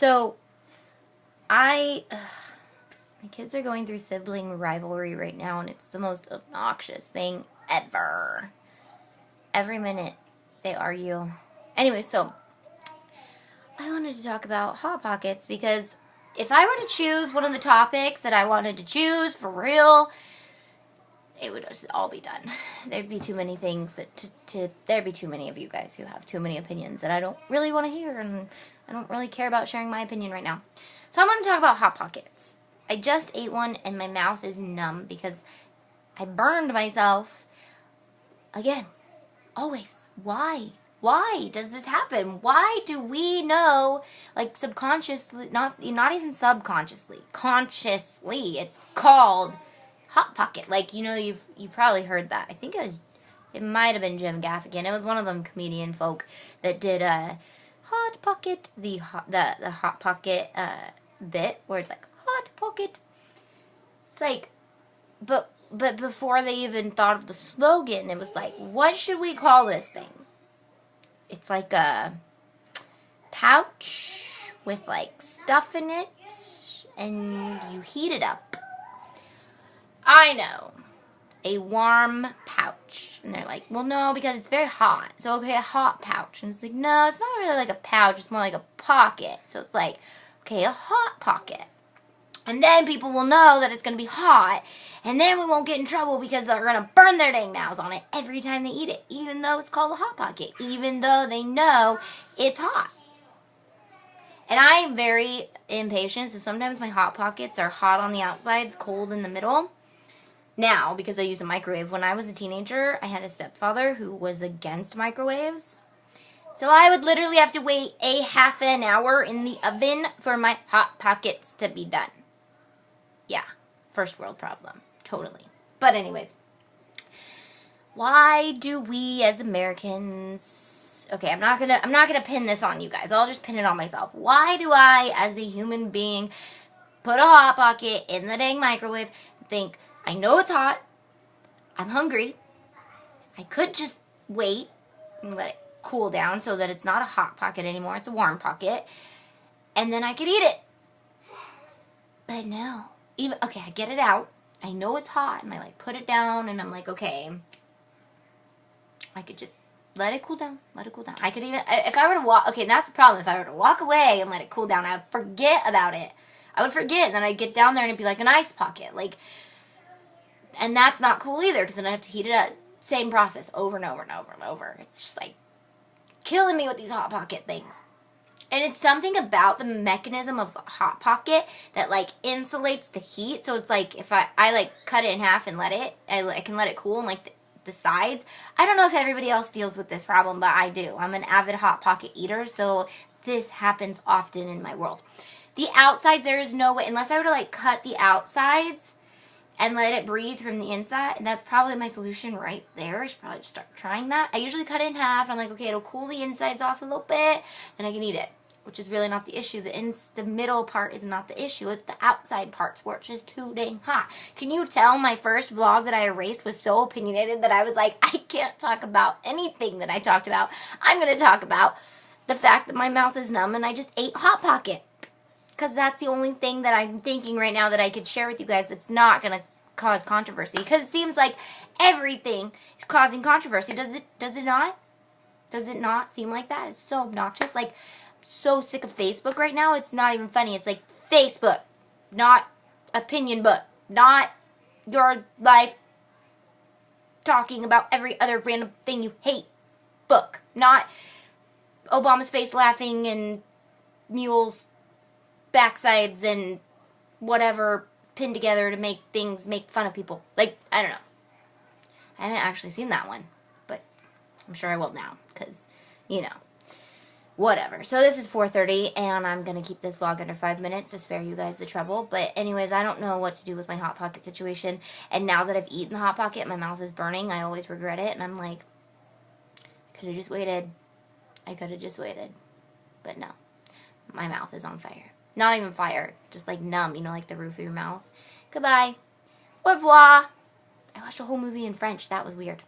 So, my kids are going through sibling rivalry right now, and it's the most obnoxious thing ever. Every minute they argue. Anyway, so I wanted to talk about Hot Pockets because if I were to choose one of the topics that I wanted to choose for real, it would just all be done. There'd be too many things there'd be too many of you guys who have too many opinions that I don't really want to hear, and I don't really care about sharing my opinion right now. So I'm going to talk about Hot Pockets. I just ate one and my mouth is numb because I burned myself again. Always. Why? Why does this happen? Why do we know, like, subconsciously, not even subconsciously, consciously, it's called Hot Pocket. Like, you know, you probably heard that. I think it might have been Jim Gaffigan. It was one of them comedian folk that did Hot Pocket, the Hot Pocket bit, where it's like, Hot Pocket. It's like, but before they even thought of the slogan, it was like, what should we call this thing? It's like a pouch with like stuff in it, and you heat it up. I know. A warm pouch. And they're like, well, no, because it's very hot. So, okay, a hot pouch. And it's like, no, it's not really like a pouch. It's more like a pocket. So it's like, okay, a hot pocket. And then people will know that it's going to be hot. And then we won't get in trouble because they're going to burn their dang mouths on it every time they eat it. Even though it's called a Hot Pocket. Even though they know it's hot. And I'm very impatient. So sometimes my Hot Pockets are hot on the outsides, cold in the middle. Now, because I use a microwave. When I was a teenager, I had a stepfather who was against microwaves. So I would literally have to wait a half an hour in the oven for my Hot Pockets to be done. Yeah, first world problem, totally. But anyways, why do we as Americans? Okay, I'm not gonna pin this on you guys. I'll just pin it on myself. Why do I, as a human being, put a Hot Pocket in the dang microwave and think, I know it's hot, I'm hungry, I could just wait and let it cool down so that it's not a Hot Pocket anymore, it's a warm pocket, and then I could eat it. But no. Okay, I get it out. I know it's hot, and I like put it down, and I'm like, okay, I could just let it cool down. Let it cool down. I could even, if I were to walk, okay, that's the problem. If I were to walk away and let it cool down, I would forget about it. I would forget, and then I'd get down there, and it'd be like an ice pocket. Like, and that's not cool either, because then I have to heat it up. Same process over and over and over and over. It's just like killing me with these Hot Pocket things. And it's something about the mechanism of a Hot Pocket that, like, insulates the heat. So it's like, if I like, cut it in half and let it, I can let it cool in, like, the sides. I don't know if everybody else deals with this problem, but I do. I'm an avid Hot Pocket eater, so this happens often in my world. The outsides, there is no way, unless I were to, like, cut the outsides and let it breathe from the inside, and that's probably my solution right there. I should probably just start trying that. I usually cut it in half, and I'm like, okay, it'll cool the insides off a little bit, then I can eat it. Which is really not the issue. The middle part is not the issue. It's the outside parts where it's just too dang hot. Can you tell my first vlog that I erased was so opinionated that I was like, I can't talk about anything that I talked about. I'm going to talk about the fact that my mouth is numb and I just ate Hot Pocket. Because that's the only thing that I'm thinking right now that I could share with you guys that's not going to cause controversy. Because it seems like everything is causing controversy. Does it not? Does it not seem like that? It's so obnoxious. Like, so sick of Facebook right now, it's not even funny. It's like Facebook, not opinion book, not your life talking about every other random thing you hate book, not Obama's face laughing and mules' backsides and whatever pinned together to make fun of people. Like, I don't know. I haven't actually seen that one, but I'm sure I will now, because, you know. Whatever. So this is 4:30, and I'm going to keep this vlog under 5 minutes to spare you guys the trouble. But anyways, I don't know what to do with my Hot Pocket situation. And now that I've eaten the Hot Pocket, my mouth is burning. I always regret it. And I'm like, I could have just waited. I could have just waited. But no. My mouth is on fire. Not even fire. Just like numb. You know, like the roof of your mouth. Goodbye. Au revoir. I watched a whole movie in French. That was weird.